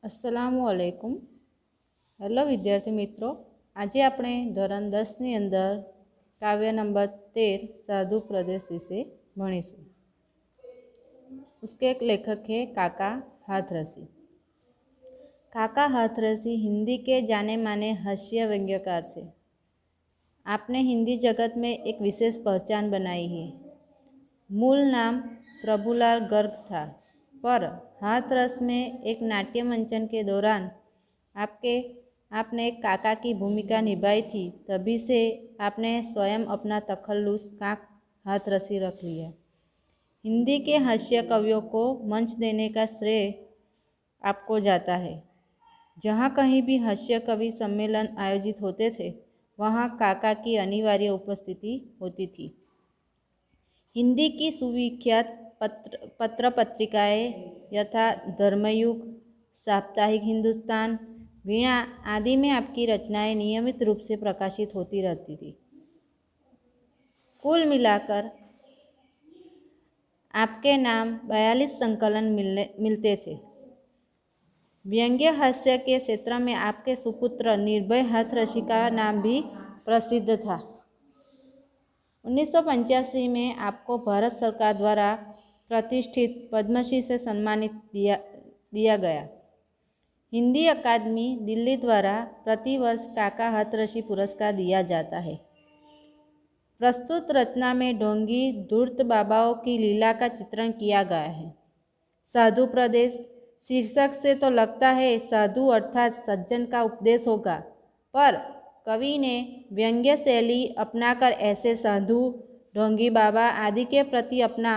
अस्सलामुअलैकुम। हेलो विद्यार्थी मित्रों, आज આપણે ધોરણ 10ની અંદર કાવ્ય નંબર 13 साधु प्रदेश विषे भणीशुं। उसके एक लेखक है काका हाथरसी। काका हाथरसी हिंदी के जाने माने हास्य व्यंग्यकार से। आपने हिंदी जगत में एक विशेष पहचान बनाई है। मूल नाम प्रभुलाल गर्ग था, पर हाथरस में एक नाट्य मंचन के दौरान आपने एक काका की भूमिका निभाई थी, तभी से आपने स्वयं अपना तखल्लुस काक हाथरसी रख लिया। हिंदी के हास्य कवियों को मंच देने का श्रेय आपको जाता है। जहाँ कहीं भी हास्य कवि सम्मेलन आयोजित होते थे, वहाँ काका की अनिवार्य उपस्थिति होती थी। हिंदी की सुविख्यात पत्र पत्रिकाएँ यथा धर्मयुग, साप्ताहिक हिंदुस्तान, वीणा आदि में आपकी रचनाएं नियमित रूप से प्रकाशित होती रहती थी। कुल मिलाकर आपके नाम 42 संकलन मिलते थे। व्यंग्य हास्य के क्षेत्र में आपके सुपुत्र निर्भय हाथरसी का नाम भी प्रसिद्ध था। 1985 में आपको भारत सरकार द्वारा प्रतिष्ठित पद्मश्री से सम्मानित दिया गया। हिंदी अकादमी दिल्ली द्वारा प्रतिवर्ष काका हाथरसी पुरस्कार दिया जाता है। प्रस्तुत रचना में ढोंगी धूर्त बाबाओं की लीला का चित्रण किया गया है। साधु प्रदेश शीर्षक से तो लगता है साधु अर्थात सज्जन का उपदेश होगा, पर कवि ने व्यंग्य शैली अपनाकर ऐसे साधु, ढोंगी बाबा आदि के प्रति अपना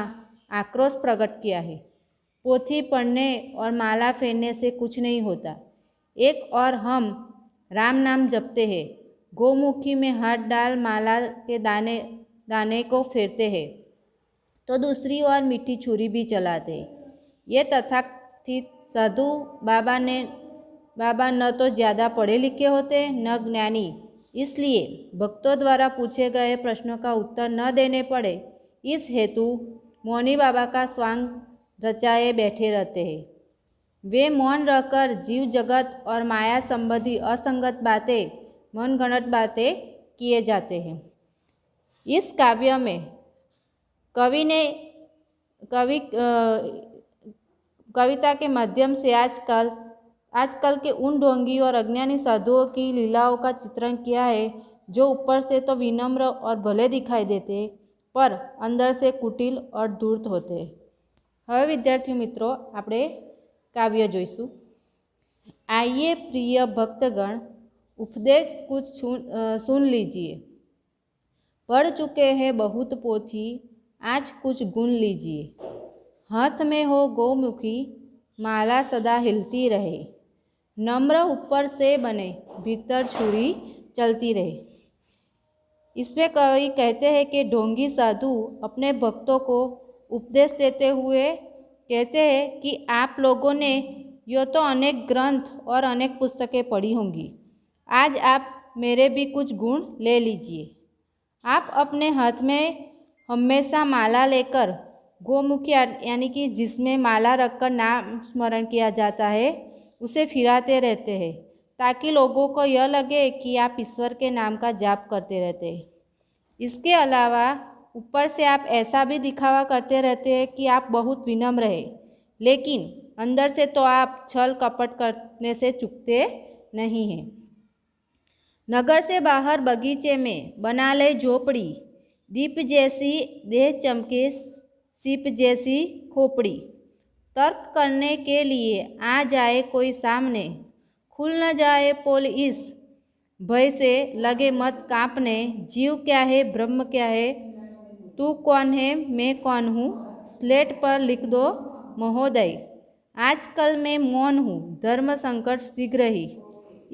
आक्रोश प्रकट किया है। पोथी पढ़ने और माला फेरने से कुछ नहीं होता। एक और हम राम नाम जपते हैं, गोमुखी में हाथ डाल माला के दाने को फेरते हैं, तो दूसरी ओर मीठी छुरी भी चलाते हैं। ये तथाकथित साधु बाबा न तो ज़्यादा पढ़े लिखे होते न ज्ञानी, इसलिए भक्तों द्वारा पूछे गए प्रश्नों का उत्तर न देने पड़े, इस हेतु मौनी बाबा का स्वांग रचाए बैठे रहते हैं। वे मौन रहकर जीव जगत और माया संबंधी असंगत बातें, मनगढ़ंत बातें किए जाते हैं। इस काव्य में कविता के माध्यम से आजकल के उन ढोंगी और अज्ञानी साधुओं की लीलाओं का चित्रण किया है, जो ऊपर से तो विनम्र और भले दिखाई देते, पर अंदर से कुटिल और धूर्त होते। હવે વિદ્યાર્થી મિત્રો આપણે કાવ્ય જોઈશું। आइए प्रिय भक्तगण, उपदेश कुछ सुन लीजिए। पढ़ चुके हैं बहुत पोथी, आज कुछ गुण लीजिए। हाथ में हो गोमुखी, माला सदा हिलती रहे। नम्र ऊपर से बने, भीतर छुरी चलती रहे। इसमें कवि कहते हैं कि ढोंगी साधु अपने भक्तों को उपदेश देते हुए कहते हैं कि आप लोगों ने यो तो अनेक ग्रंथ और अनेक पुस्तकें पढ़ी होंगी, आज आप मेरे भी कुछ गुण ले लीजिए। आप अपने हाथ में हमेशा माला लेकर, गोमुखी यानी कि जिसमें माला रखकर नाम स्मरण किया जाता है, उसे फिराते रहते हैं, ताकि लोगों को यह लगे कि आप ईश्वर के नाम का जाप करते रहते हैं। इसके अलावा ऊपर से आप ऐसा भी दिखावा करते रहते हैं कि आप बहुत विनम्र हैं, लेकिन अंदर से तो आप छल कपट करने से चूकते नहीं हैं। नगर से बाहर बगीचे में बना ले झोपड़ी, दीप जैसी देह चमके सीप जैसी खोपड़ी। तर्क करने के लिए आ जाए कोई सामने, खुल न जाए पोल इस भय से लगे मत कांपने। जीव क्या है ब्रह्म क्या है, तू कौन है मैं कौन हूँ, स्लेट पर लिख दो महोदय। आजकल मैं मौन हूँ, धर्म संकट शीघ्र ही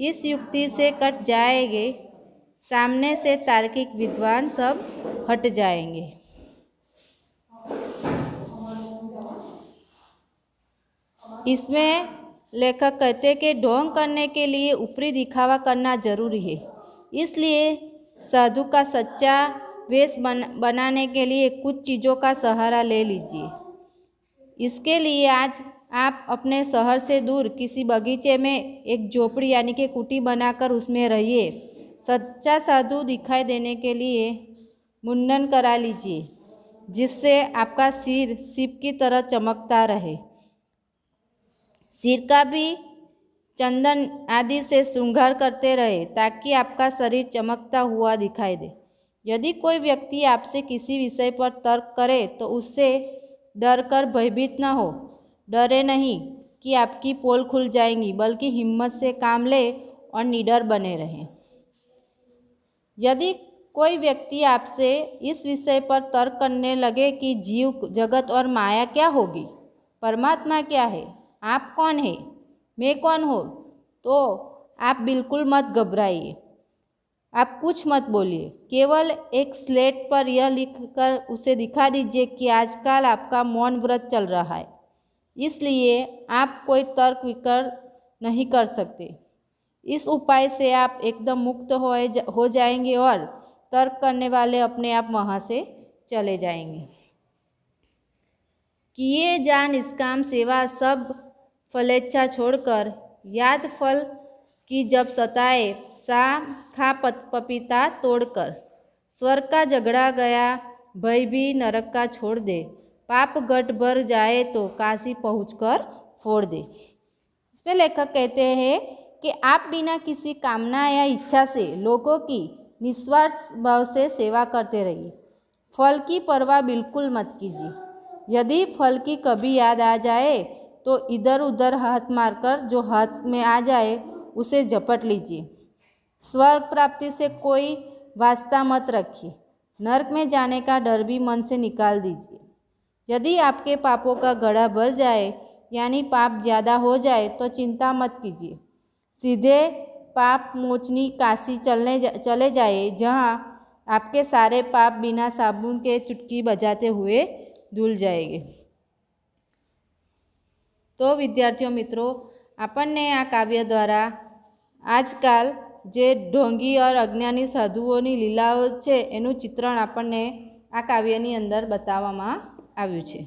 इस युक्ति से कट जाएंगे। सामने से तार्किक विद्वान सब हट जाएंगे। इसमें लेखक कहते हैं कि ढोंग करने के लिए ऊपरी दिखावा करना जरूरी है, इसलिए साधु का सच्चा वेश बनाने के लिए कुछ चीज़ों का सहारा ले लीजिए। इसके लिए आज आप अपने शहर से दूर किसी बगीचे में एक झोपड़ी यानी कि कुटी बनाकर उसमें रहिए। सच्चा साधु दिखाई देने के लिए मुंडन करा लीजिए, जिससे आपका सिर सीप की तरह चमकता रहे। सिर का भी चंदन आदि से श्रृंगार करते रहे ताकि आपका शरीर चमकता हुआ दिखाई दे। यदि कोई व्यक्ति आपसे किसी विषय पर तर्क करे तो उससे डरकर भयभीत न हो। डरे नहीं कि आपकी पोल खुल जाएंगी, बल्कि हिम्मत से काम ले और निडर बने रहें। यदि कोई व्यक्ति आपसे इस विषय पर तर्क करने लगे कि जीव, जगत और माया क्या होगी, परमात्मा क्या है, आप कौन है, मैं कौन हूँ, तो आप बिल्कुल मत घबराइए। आप कुछ मत बोलिए, केवल एक स्लेट पर यह लिखकर उसे दिखा दीजिए कि आजकल आपका मौन व्रत चल रहा है, इसलिए आप कोई तर्क वितर्क नहीं कर सकते। इस उपाय से आप एकदम मुक्त हो जाएंगे और तर्क करने वाले अपने आप वहाँ से चले जाएंगे। किए जा निष्काम सेवा सब फलेच्छा छोड़कर, याद फल की जब सताए, सा खा पपीता तोड़कर। स्वर्ग का झगड़ा गया, भय भी नरक का छोड़ दे, पाप गट भर जाए तो काशी पहुंचकर फोड़ दे। इसमें लेखक कहते हैं कि आप बिना किसी कामना या इच्छा से लोगों की निस्वार्थ भाव से सेवा करते रहिए। फल की परवाह बिल्कुल मत कीजिए। यदि फल की कभी याद आ जाए तो इधर उधर हाथ मारकर जो हाथ में आ जाए उसे झपट लीजिए। स्वर्ग प्राप्ति से कोई वास्ता मत रखिए। नरक में जाने का डर भी मन से निकाल दीजिए। यदि आपके पापों का घड़ा भर जाए यानी पाप ज़्यादा हो जाए तो चिंता मत कीजिए। सीधे पाप मोचनी काशी चले जाए, जहाँ आपके सारे पाप बिना साबुन के चुटकी बजाते हुए धुल जाएंगे। तो विद्यार्थियों मित्रों, આપણને આ કાવ્ય દ્વારા આજકાલ જે ઢોંગી और અજ્ઞાની સાધુઓની લીલાઓ છે એનું ચિત્રણ આપણને આ કાવ્યની અંદર બતાવવામાં આવ્યું છે।